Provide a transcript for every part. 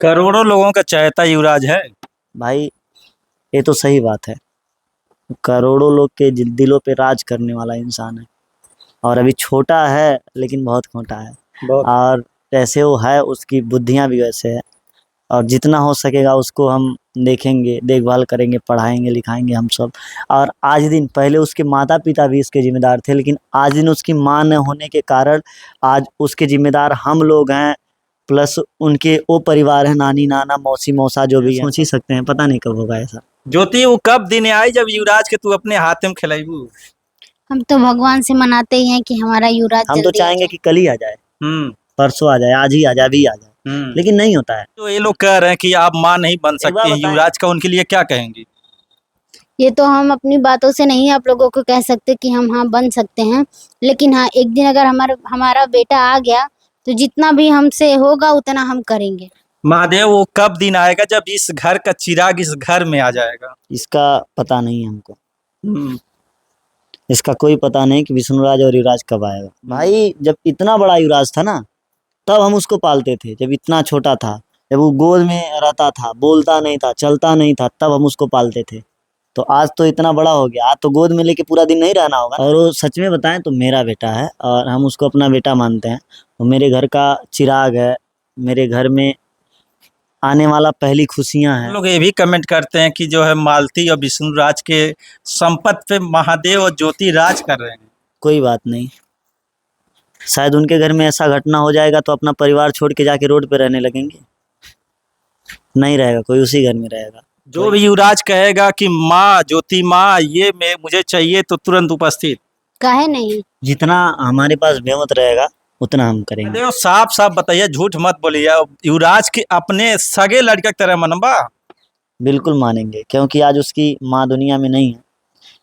करोड़ों लोगों का चहेता युवराज है। भाई ये तो सही बात है। करोड़ों लोग के दिलों पे राज करने वाला इंसान है। और अभी छोटा है लेकिन बहुत खोटा है। बहुत। और जैसे वो है उसकी बुद्धियां भी वैसे है। और जितना हो सकेगा उसको हम देखेंगे, देखभाल करेंगे, पढ़ाएंगे, लिखाएंगे हम सब। और आज दिन पहले उसके माता पिता भी इसके जिम्मेदार थे, लेकिन आज दिन उसकी माँ न होने के कारण आज उसके जिम्मेदार हम लोग हैं। प्लस उनके वो परिवार है, नानी नाना मौसी मौसा जो भी है। सोच ही सकते हैं, पता नहीं कब होगा ऐसा। ज्योति, वो कब दिन आई जब युवराज के तू अपने हाथ में खिलाईबू? हम तो भगवान से मनाते ही हैं कि हमारा युवराज हम तो जल्दी आ चाहेंगे जाए। कि कल ही आ जाए, परसों आ जाए, आज ही आ जाए, अभी आ जाए, लेकिन नहीं होता है। तो ये लोग कह रहे हैं कि आप माँ नहीं बन एक बार सकते हैं बताएं। युवराज का, उनके लिए क्या कहेंगी? ये तो हम अपनी बातों से नहीं आप लोगों को कह सकते कि हम हाँ बन सकते हैं, लेकिन हाँ एक दिन अगर हमारा बेटा आ गया तो जितना भी हमसे होगा उतना हम करेंगे। महादेव, वो कब दिन आएगा जब इस घर का चिराग इस घर में आ जाएगा? इसका पता नहीं है हमको। हम्म। इसका कोई पता नहीं कि विष्णुराज और युवराज कब आएगा। भाई जब इतना बड़ा युवराज था ना, तब हम उसको पालते थे। जब इतना छोटा था, जब वो गोद में रहता था, बोलता नहीं था, चलता नहीं था, तब हम उसको पालते थे। तो आज तो इतना बड़ा हो गया, आज तो गोद में लेके पूरा दिन नहीं रहना होगा। और वो सच में बताएं तो मेरा बेटा है और हम उसको अपना बेटा मानते हैं। वो मेरे घर का चिराग है, मेरे घर में आने वाला पहली खुशियां हैं। लोग ये भी कमेंट करते हैं कि जो है मालती और विष्णुराज के संपत्ति पे महादेव और ज्योति राज कर रहे हैं। कोई बात नहीं, शायद उनके घर में ऐसा घटना हो जाएगा तो अपना परिवार छोड़ के जाके रोड पे रहने लगेंगे। नहीं रहेगा कोई, उसी घर में रहेगा। जो भी युवराज कहेगा कि माँ ज्योति माँ ये मैं मुझे चाहिए तो तुरंत उपस्थित। काहे नहीं। जितना हमारे पास बेमत रहेगा उतना हम करेंगे। देखो साफ साफ बताइए, झूठ मत बोलिए। युवराज के अपने सगे लड़के की तरह मनबा? बिल्कुल मानेंगे, क्योंकि आज उसकी माँ दुनिया में नहीं है।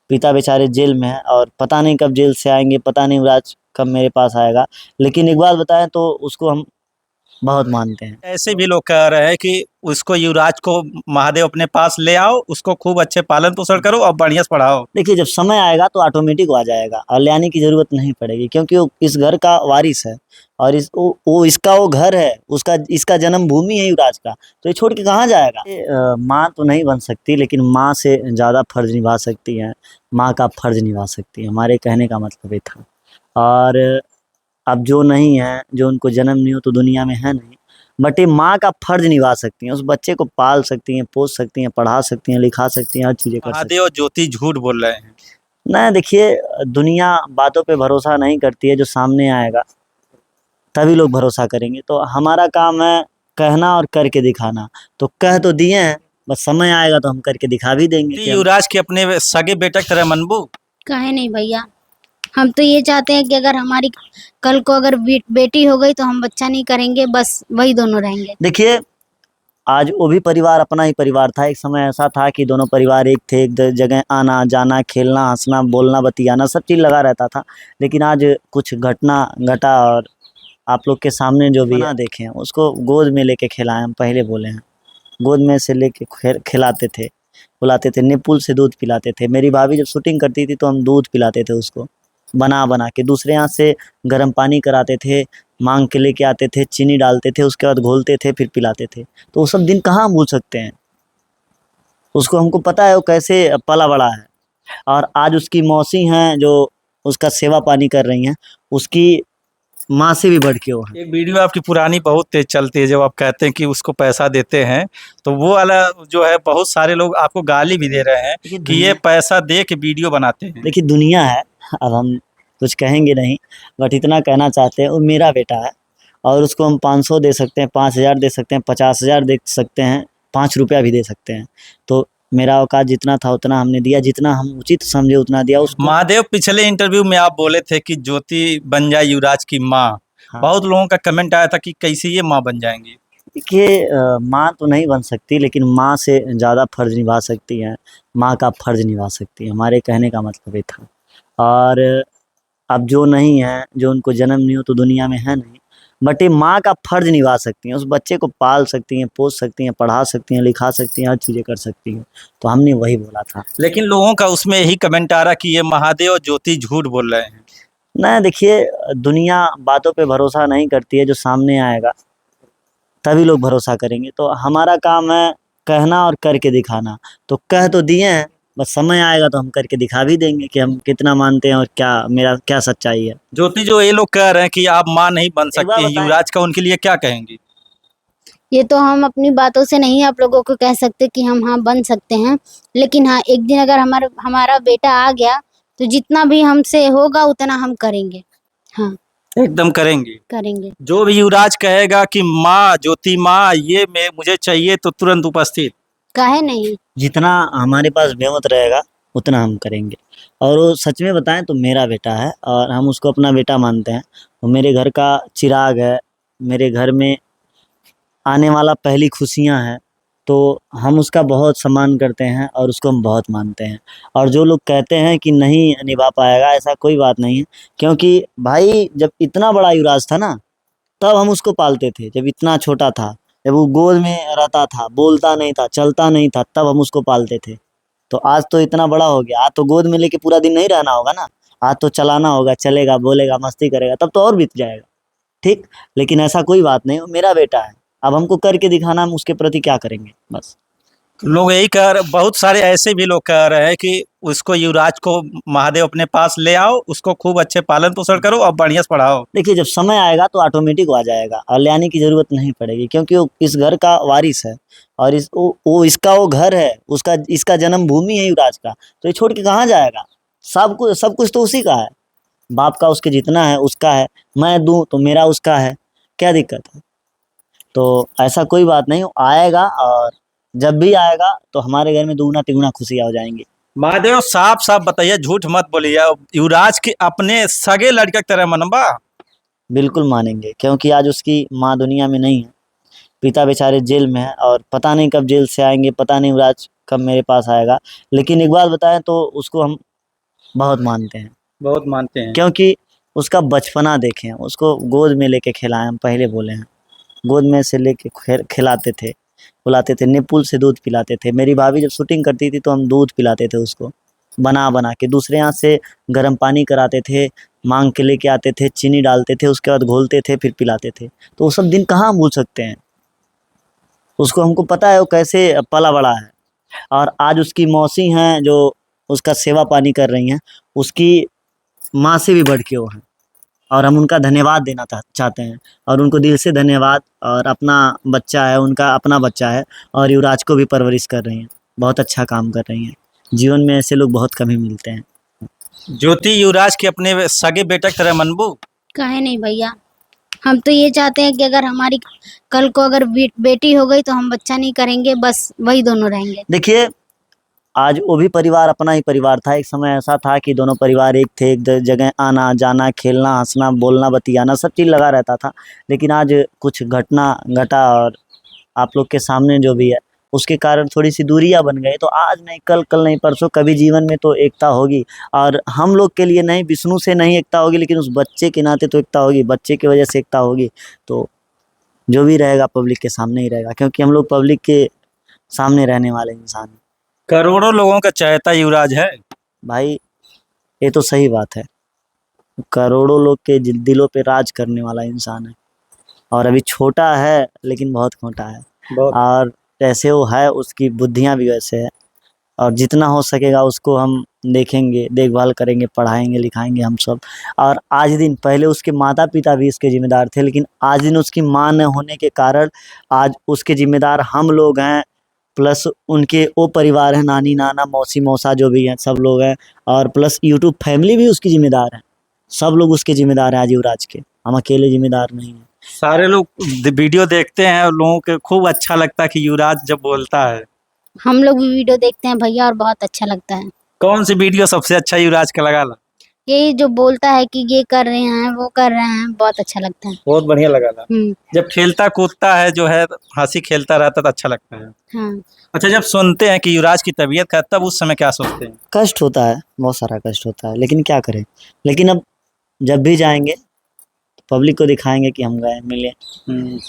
पिता बेचारे जेल में है और पता नहीं कब जेल से आएंगे, पता नहीं युवराज कब मेरे पास आएगा। लेकिन एक बात बताएं तो उसको हम बहुत मानते हैं। ऐसे भी लोग कह रहे हैं कि उसको युवराज को महादेव अपने पास ले आओ, उसको खूब अच्छे पालन पोषण करो और बढ़िया से पढ़ाओ। देखिए जब समय आएगा तो ऑटोमेटिक आ जाएगा और ले आने की जरूरत नहीं पड़ेगी, क्योंकि वो इस घर का वारिस है। और वो इसका वो घर है, उसका इसका जन्म भूमि है युवराज का। तो ये छोड़ के कहाँ जाएगा? माँ तो नहीं बन सकती, लेकिन माँ से ज़्यादा फर्ज निभा सकती है। माँ का फर्ज निभा सकती है, हमारे कहने का मतलब ये था। और अब जो नहीं है, जो उनको जन्म नहीं हो तो दुनिया में है नहीं, बट ये माँ का फर्ज निभा सकती हैं। उस बच्चे को पाल सकती हैं, पोस सकती हैं, पढ़ा सकती हैं, लिखा सकती हैं, हर चीज़ें कर सकती हैं। महादेव और ज्योति झूठ बोल रहे हैं। नहीं देखिए, दुनिया बातों पे भरोसा नहीं करती है, जो सामने आएगा तभी लोग भरोसा करेंगे। तो हमारा काम है कहना और करके दिखाना। तो कह तो दिए हैं, बस समय आएगा तो हम करके दिखा भी देंगे। युवराज के अपने सगे बेटे की तरह मनबू? काहे नहीं भैया, हम तो ये चाहते हैं कि अगर हमारी कल को अगर बेटी हो गई तो हम बच्चा नहीं करेंगे, बस वही दोनों रहेंगे। देखिए आज वो भी परिवार अपना ही परिवार था। एक समय ऐसा था कि दोनों परिवार एक थे, एक जगह आना जाना, खेलना, हंसना, बोलना, बतियाना, सब चीज़ लगा रहता था। लेकिन आज कुछ घटना घटा और आप लोग के सामने जो भी देखे हैं उसको गोद में लेके खिलाए। हम पहले बोले हैं, गोद में से लेके खिलाते थे, बुलाते थे, निपुल से दूध पिलाते थे। मेरी भाभी जब शूटिंग करती थी तो हम दूध पिलाते थे उसको, बना बना के। दूसरे यहाँ से गर्म पानी कराते थे, मांग के लेके आते थे, चीनी डालते थे, उसके बाद घोलते थे, फिर पिलाते थे। तो वो सब दिन कहाँ हम भूल सकते हैं उसको। हमको पता है वो कैसे पला बड़ा है। और आज उसकी मौसी हैं जो उसका सेवा पानी कर रही हैं, उसकी माँ से भी बढ़ के वो है। एक वीडियो आपकी पुरानी बहुत तेज चलती है, जब आप कहते हैं कि उसको पैसा देते हैं, तो वो वाला जो है बहुत सारे लोग आपको गाली भी दे रहे हैं कि ये पैसा दे के वीडियो बनाते हैं। देखिए दुनिया है, अब हम कुछ कहेंगे नहीं, बट इतना कहना चाहते हैं वो मेरा बेटा है। और उसको हम 500 दे सकते हैं, 5000 दे सकते हैं, 50,000 दे सकते हैं, 5 रुपया भी दे सकते हैं। तो मेरा औकात जितना था उतना हमने दिया, जितना हम उचित समझे उतना दिया उसको। महादेव, पिछले इंटरव्यू में आप बोले थे कि ज्योति बन जाए युवराज की माँ। हाँ। बहुत लोगों का कमेंट आया था कि कैसे ये माँ बन जाएंगी। देखिए माँ तो नहीं बन सकती, लेकिन माँ से ज़्यादा फर्ज निभा सकती हैं। माँ का फर्ज निभा सकती है, हमारे कहने का मतलब ये था। और अब जो नहीं है, जो उनको जन्म नहीं हो तो दुनिया में है नहीं, बट ये माँ का फर्ज निभा सकती हैं। उस बच्चे को पाल सकती हैं, पोस सकती हैं, पढ़ा सकती हैं, लिखा सकती हैं, हर चीज़ें कर सकती हैं। तो हमने वही बोला था। लेकिन लोगों का उसमें यही कमेंट आ रहा कि ये महादेव और ज्योति झूठ बोल रहे हैं। नहीं देखिए, दुनिया बातों पे भरोसा नहीं करती है, जो सामने आएगा तभी लोग भरोसा करेंगे। तो हमारा काम है कहना और करके दिखाना। तो कह तो दिए हैं, बस समय आएगा तो हम करके दिखा भी देंगे कि हम कितना मानते हैं और क्या मेरा क्या सच्चाई है। ज्योति, जो ये लोग कह रहे हैं कि आप माँ नहीं बन एक बार सकती हैं बताएं। युवराज का, उनके लिए क्या कहेंगी? ये तो हम अपनी बातों से नहीं आप लोगों को कह सकते कि हम हाँ बन सकते हैं, लेकिन हाँ एक दिन अगर हमारा बेटा आ गया तो जितना भी हमसे होगा उतना हम करेंगे। हाँ, एकदम करेंगे। करेंगे। जो भी युवराज कहेगा कि माँ, ज्योति माँ, ये मैं मुझे चाहिए, तो तुरंत उपस्थित। काहे नहीं। जितना हमारे पास बेमत रहेगा उतना हम करेंगे। और वो सच में बताएं तो मेरा बेटा है और हम उसको अपना बेटा मानते हैं। वो मेरे घर का चिराग है, मेरे घर में आने वाला पहली खुशियां हैं। तो हम उसका बहुत सम्मान करते हैं और उसको हम बहुत मानते हैं। और जो लोग कहते हैं कि नहीं निभा पाएगा, ऐसा कोई बात नहीं है। क्योंकि भाई जब इतना बड़ा युवराज था ना, तब हम उसको पालते थे। जब इतना छोटा था, जब वो गोद में रहता था, बोलता नहीं था, चलता नहीं था, तब हम उसको पालते थे। तो आज तो इतना बड़ा हो गया, आज तो गोद में लेके पूरा दिन नहीं रहना होगा ना, आज तो चलाना होगा, चलेगा, बोलेगा, मस्ती करेगा, तब तो और बीत जाएगा। ठीक, लेकिन ऐसा कोई बात नहीं, वो मेरा बेटा है। अब हमको करके दिखाना, हम उसके प्रति क्या करेंगे बस। लोग यही कह रहे, बहुत सारे ऐसे भी लोग कह रहे हैं कि उसको, युवराज को महादेव अपने पास ले आओ, उसको खूब अच्छे पालन पोषण करो और बढ़िया से पढ़ाओ। देखिए जब समय आएगा तो ऑटोमेटिक आ जाएगा और ले आने की जरूरत नहीं पड़ेगी, क्योंकि वो इस घर का वारिस है और वो इसका वो घर है, उसका इसका जन्म भूमि है युवराज का। तो ये छोड़ के कहाँ जाएगा? सब कुछ तो उसी का है। बाप का उसके जितना है उसका है, मैं दूं तो मेरा उसका है, क्या दिक्कत है? तो ऐसा कोई बात नहीं, वो आएगा और जब भी आएगा तो हमारे घर में दुगना तिगुना खुशियाँ हो जाएंगी। महादेव साफ साफ बताइए, झूठ मत बोलिए, युवराज के अपने सगे लड़के की तरह मनबा? बिल्कुल मानेंगे, क्योंकि आज उसकी माँ दुनिया में नहीं है, पिता बेचारे जेल में है और पता नहीं कब जेल से आएंगे, पता नहीं युवराज कब मेरे पास आएगा। लेकिन एक बात बताएं तो उसको हम बहुत मानते हैं, बहुत मानते हैं। क्योंकि उसका बचपना देखें, उसको गोद में लेके खिलाएं। हम पहले बोले हैं, गोद में से लेके खिलाते थे, बुलाते थे, निपुल से दूध पिलाते थे। मेरी भाभी जब शूटिंग करती थी तो हम दूध पिलाते थे उसको, बना बना के दूसरे हाथ से गर्म पानी कराते थे, मांग के लेके आते थे, चीनी डालते थे, उसके बाद घोलते थे, फिर पिलाते थे। तो वो सब दिन कहाँ भूल सकते हैं उसको। हमको पता है वो कैसे पला बड़ा है। और आज उसकी मौसी हैं जो उसका सेवा पानी कर रही हैं, उसकी माँ से भी बढ़ के वो हैं। और हम उनका धन्यवाद देना चाहते हैं और उनको दिल से धन्यवाद। और अपना बच्चा है, उनका अपना बच्चा है और युवराज को भी परवरिश कर रही हैं, बहुत अच्छा काम कर रही हैं। जीवन में ऐसे लोग बहुत कम ही मिलते हैं। ज्योति, युवराज के अपने सगे बेटे की तरह मनबू? काहे नहीं भैया, हम तो ये चाहते हैं कि अगर हमारी कल को अगर बेटी हो गई तो हम बच्चा नहीं करेंगे, बस वही दोनों रहेंगे। देखिए आज वो भी परिवार अपना ही परिवार था। एक समय ऐसा था कि दोनों परिवार एक थे, एक जगह आना जाना, खेलना, हंसना, बोलना, बतियाना, सब चीज़ लगा रहता था। लेकिन आज कुछ घटना घटा और आप लोग के सामने जो भी है उसके कारण थोड़ी सी दूरियां बन गई। तो आज नहीं कल, कल नहीं परसों, कभी जीवन में तो एकता होगी। और हम लोग के लिए नहीं, विष्णु से नहीं एकता होगी, लेकिन उस बच्चे के नाते तो एकता होगी, बच्चे की वजह से एकता होगी। तो जो भी रहेगा पब्लिक के सामने ही रहेगा, क्योंकि हम लोग पब्लिक के सामने रहने वाले इंसान हैं। करोड़ों लोगों का चहेता युवराज है। भाई ये तो सही बात है, करोड़ों लोग के दिलों पे राज करने वाला इंसान है। और अभी छोटा है लेकिन बहुत खोटा है। बहुत। और जैसे वो है उसकी बुद्धियां भी वैसे है। और जितना हो सकेगा उसको हम देखेंगे, देखभाल करेंगे, पढ़ाएंगे, लिखाएंगे हम सब। और आज दिन पहले उसके माता पिता भी इसके जिम्मेदार थे, लेकिन आज दिन उसकी माँ न होने के कारण आज उसके जिम्मेदार हम लोग हैं, प्लस उनके वो परिवार है, नानी नाना मौसी मौसा जो भी हैं सब लोग हैं। और प्लस यूट्यूब फैमिली भी उसकी जिम्मेदार है, सब लोग उसके जिम्मेदार हैं आज युवराज के, हम अकेले जिम्मेदार नहीं हैं। सारे लोग वीडियो देखते हैं और लोगों को खूब अच्छा लगता है कि युवराज जब बोलता है। हम लोग भी वीडियो देखते हैं भैया और बहुत अच्छा लगता है। कौन सी वीडियो सबसे अच्छा युवराज का लगा? यही जो बोलता है कि ये कर रहे हैं, वो कर रहे हैं, बहुत अच्छा लगता है। बहुत बढ़िया लगा। हम्म। जब खेलता कूदता है, जो है हंसी खेलता रहता, तो अच्छा लगता है। हाँ। अच्छा, जब सुनते हैं कि युवराज की तबीयत खराब, तब उस समय क्या सोचते हैं? कष्ट होता है, बहुत सारा कष्ट होता है, लेकिन क्या करें। लेकिन अब जब भी जाएंगे पब्लिक को दिखाएंगे कि हम गए, मिले।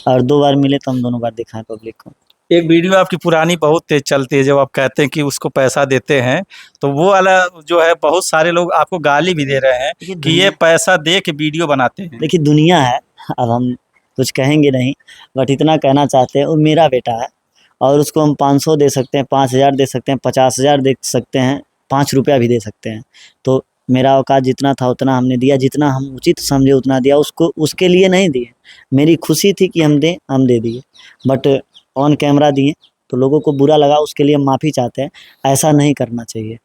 और 2 बार मिले तो हम दोनों बार दिखाएं पब्लिक को। एक वीडियो आपकी पुरानी बहुत तेज चलती है, जब आप कहते हैं कि उसको पैसा देते हैं, तो वो वाला जो है, बहुत सारे लोग आपको गाली भी दे रहे हैं कि ये पैसा दे के वीडियो बनाते हैं। देखिए दुनिया है, अब हम कुछ कहेंगे नहीं, बट इतना कहना चाहते हैं वो मेरा बेटा है और उसको हम 500 दे सकते हैं, 5000 दे सकते हैं, 50,000 दे सकते हैं, 5 रुपया भी दे सकते हैं। तो मेरा औकात जितना था उतना हमने दिया, जितना हम उचित समझे उतना दिया, उसको उसके लिए नहीं दिए। मेरी खुशी थी कि हम दें, हम दे दिए, बट ऑन कैमरा दिए तो लोगों को बुरा लगा, उसके लिए हम माफ़ी चाहते हैं। ऐसा नहीं करना चाहिए,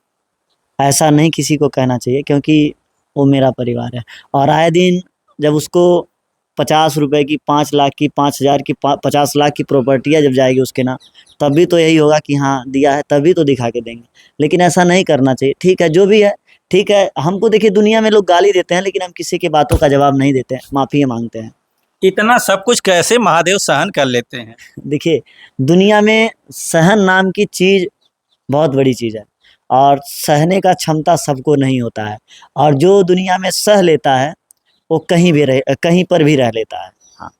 ऐसा नहीं किसी को कहना चाहिए, क्योंकि वो मेरा परिवार है। और आए दिन जब उसको 50 रुपए की, 5 लाख की, 5,000 की, 50 लाख की प्रॉपर्टियाँ जब जाएगी उसके नाम, तब भी तो यही होगा कि हाँ दिया है, तभी तो दिखा के देंगे। लेकिन ऐसा नहीं करना चाहिए। ठीक है, जो भी है ठीक है। हमको देखिए दुनिया में लोग गाली देते हैं, लेकिन हम किसी की बातों का जवाब नहीं देते हैं, माफ़ी मांगते हैं। इतना सब कुछ कैसे महादेव सहन कर लेते हैं? देखिए दुनिया में सहन नाम की चीज़ बहुत बड़ी चीज़ है और सहने का क्षमता सबको नहीं होता है। और जो दुनिया में सह लेता है वो कहीं पर भी रह लेता है। हाँ,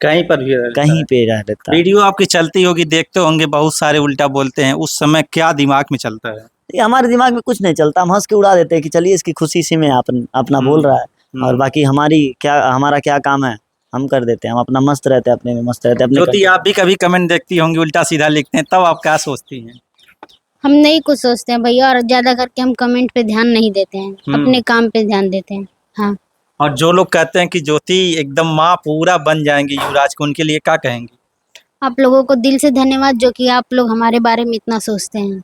कहीं पर भी रहता कहीं है। पे रह लेता है। वीडियो आपकी चलती होगी, देखते होंगे, बहुत सारे उल्टा बोलते हैं, उस समय क्या दिमाग में चलता है? ये हमारे दिमाग में कुछ नहीं चलता, हम हंस के उड़ा देते हैं कि चलिए इसकी खुशी से में अपना बोल रहा है और बाकी हमारा क्या काम है, हम कर देते हैं। हम अपना मस्त रहते हैं, अपने में मस्त रहते हैं, अपने ज्योति, आप भी कभी कमेंट देखती होंगी उल्टा सीधा लिखते हैं, तब आप क्या सोचती हैं? हम नहीं कुछ सोचते हैं भैया, और ज्यादा करके हम कमेंट पे ध्यान नहीं देते हैं, अपने काम पे ध्यान देते हैं। हाँ, और जो लोग कहते हैं कि ज्योति एकदम माँ पूरा बन जाएंगी युवराज को, उनके लिए क्या कहेंगी? आप लोगों को दिल से धन्यवाद जो कि आप लोग हमारे बारे में इतना सोचते हैं।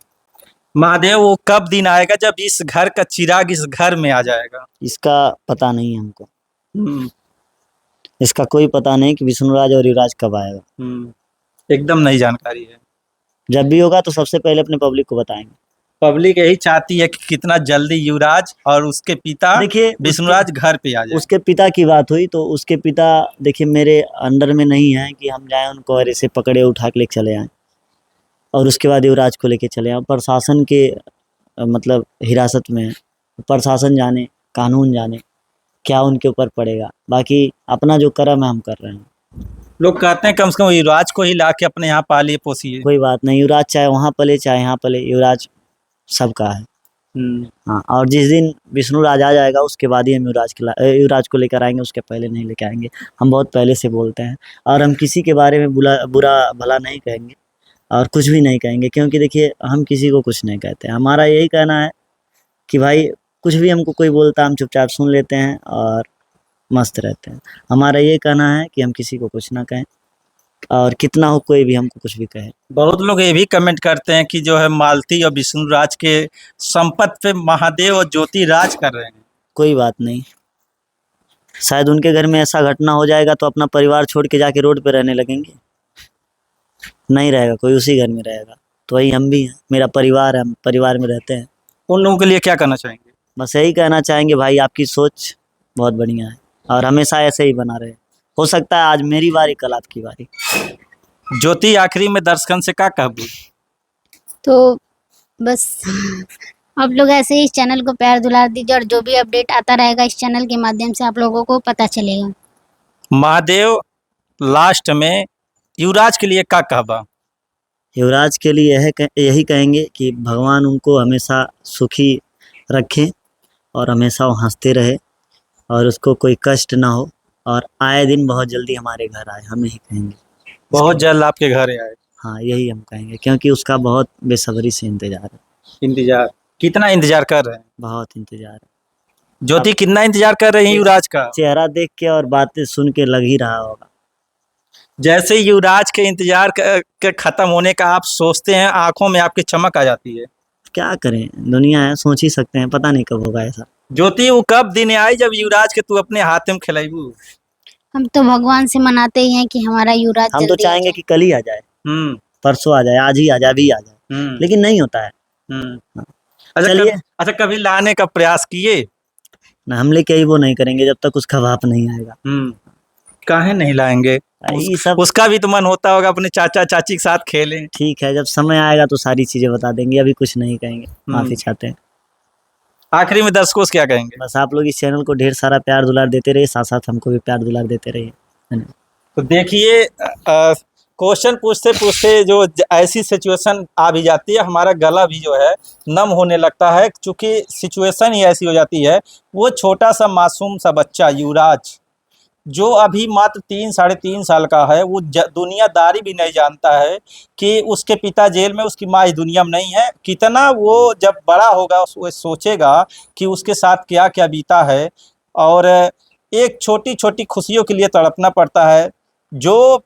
महादेव, वो कब दिन आएगा जब इस घर का चिराग इस घर में आ जाएगा? इसका पता नहीं है हमको, हम्म, इसका कोई पता नहीं कि विष्णुराज और युवराज कब आएगा। एकदम नई जानकारी है। जब भी होगा तो सबसे पहले अपने पब्लिक को बताएंगे। पब्लिक यही चाहती है कि कितना जल्दी युवराज और उसके पिता देखिए विष्णुराज घर पे आ जाए। उसके पिता की बात हुई तो उसके पिता देखिए मेरे अंडर में नहीं है कि हम जाएं उनको और ऐसे पकड़े उठा के लेके चले आएँ और उसके बाद युवराज को लेके चले आएँ। प्रशासन के मतलब हिरासत में है, प्रशासन जाने, कानून जाने क्या उनके ऊपर पड़ेगा। बाकी अपना जो कर्म है हम कर रहे हैं। लोग कहते हैं कम से कम युवराज को ही ला के अपने यहाँ पालिए पोसिए। कोई बात नहीं, युवराज चाहे वहाँ पले चाहे यहाँ पले, युवराज सबका है। हाँ, और जिस दिन विष्णुराज आ जाएगा उसके बाद ही हम युवराज को लेकर आएंगे, उसके पहले नहीं लेकर आएंगे। हम बहुत पहले से बोलते हैं और हम किसी के बारे में बुरा भला नहीं कहेंगे और कुछ भी नहीं कहेंगे, क्योंकि देखिए हम किसी को कुछ नहीं कहते। हमारा यही कहना है कि भाई कुछ भी हमको कोई बोलता हम चुपचाप सुन लेते हैं और मस्त रहते हैं। हमारा ये कहना है कि हम किसी को कुछ ना कहें और कितना हो कोई भी हमको कुछ भी कहे। बहुत लोग ये भी कमेंट करते हैं कि जो है मालती और विष्णुराज के संपत्ति पे महादेव और ज्योति राज कर रहे हैं। कोई बात नहीं, शायद उनके घर में ऐसा घटना हो जाएगा तो अपना परिवार छोड़ के जाके रोड पे रहने लगेंगे। नहीं रहेगा कोई, उसी घर में रहेगा। तो वही हम भी हैं, मेरा परिवार है, हम परिवार में रहते हैं। उन लोगों के लिए क्या कहना चाहेंगे? बस यही कहना चाहेंगे भाई आपकी सोच बहुत बढ़िया है और हमेशा ऐसे ही बना रहे। हो सकता है आज मेरी बारी कल आपकी बारी। ज्योति, आखिरी में दर्शकन से क्या कहबू? तो बस आप लोग ऐसे ही इस चैनल को प्यार दुलार दीजिए और जो भी अपडेट आता रहेगा इस चैनल के माध्यम से आप लोगों को पता चलेगा। महादेव, लास्ट में युवराज के लिए क्या कहबा? युवराज के लिए यही कहेंगे कि भगवान उनको हमेशा सुखी रखें और हमेशा वो हंसते रहे और उसको कोई कष्ट ना हो और आए दिन बहुत जल्दी हमारे घर आए, हम यही कहेंगे। बहुत जल्द आपके घर आए। हाँ, यही हम कहेंगे क्योंकि उसका बहुत बेसब्री से इंतजार है। इंतजार? कितना इंतजार कर रहे हैं? बहुत इंतजार है। ज्योति, कितना इंतजार कर रही है युवराज का? चेहरा देख के और बातें सुन के लग ही रहा होगा। जैसे युवराज के इंतजार के खत्म होने का आप सोचते हैं, आंखों में आपकी चमक आ जाती है। क्या करें, दुनिया है, सोच ही सकते हैं, पता नहीं कब होगा ऐसा। ज्योति, वो कब दिन आई जब युवराज के तू अपने हाथ में खिलाईबू? हम तो भगवान से मनाते ही हैं कि हमारा युवराज हम तो जल्दी आ चाहेंगे जाए। कि कल ही आ जाए, परसों आ जाए, आज ही आ जाए, अभी आ जाए, लेकिन नहीं होता है। चलिए, अच्छा, कभी लाने का प्रयास किए? ना, हम लेके वो नहीं करेंगे जब तक उसका बाप नहीं आएगा। काहे नहीं लाएंगे? ये सब उसका भी तो मन होता होगा अपने चाचा चाची के साथ खेलें। ठीक है, जब समय आएगा तो सारी चीजें बता देंगे, अभी कुछ नहीं कहेंगे, माफी चाहते हैं। आखिरी में दर्शकों से क्या कहेंगे? बस आप लोग इस चैनल को ढेर सारा प्यार दुलार देते रहिए, साथ साथ हमको भी प्यार दुलार देते रहिए। तो देखिए, क्वेश्चन पूछते पूछते जो ऐसी सिचुएशन आ भी जाती है, हमारा गला भी जो है नम होने लगता है, क्योंकि सिचुएशन ही ऐसी हो जाती है। वो छोटा सा मासूम सा बच्चा युवराज जो अभी मात्र 3 साढ़े 3 साल का है, वो दुनियादारी भी नहीं जानता है कि उसके पिता जेल में, उसकी माँ इस दुनिया में नहीं है। कितना वो जब बड़ा होगा वो सोचेगा कि उसके साथ क्या क्या बीता है, और एक छोटी छोटी खुशियों के लिए तड़पना पड़ता है। जो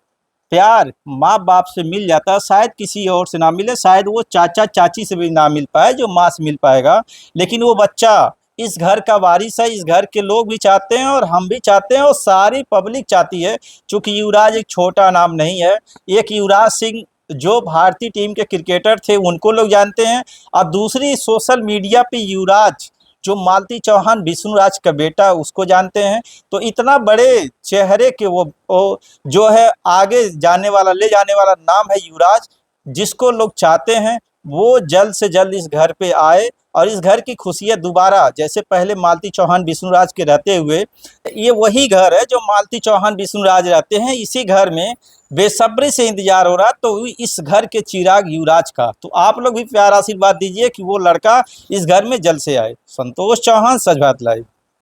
प्यार माँ बाप से मिल जाता है शायद किसी और से ना मिले, शायद वो चाचा चाची से भी ना मिल पाए जो माँ से मिल पाएगा, लेकिन वो बच्चा इस घर का वारिस है। इस घर के लोग भी चाहते हैं और हम भी चाहते हैं और सारी पब्लिक चाहती है। क्योंकि युवराज एक छोटा नाम नहीं है। एक युवराज सिंह जो भारतीय टीम के क्रिकेटर थे उनको लोग जानते हैं, और दूसरी सोशल मीडिया पे युवराज जो मालती चौहान विष्णुराज का बेटा उसको जानते हैं। तो इतना बड़े चेहरे के वो जो है आगे जाने वाला, ले जाने वाला नाम है युवराज, जिसको लोग चाहते हैं वो जल्द से जल्द इस घर पे आए और इस घर की खुशियाँ दोबारा, जैसे पहले मालती चौहान विष्णुराज के रहते हुए, ये वही घर है जो मालती चौहान विष्णुराज रहते हैं। इसी घर में बेसब्री से इंतजार हो रहा, तो इस घर के चिराग युवराज का। तो आप लोग भी प्यार आशीर्वाद दीजिए कि वो लड़का इस घर में जल्द से आए। संतोष चौहान, सच बात लाइव।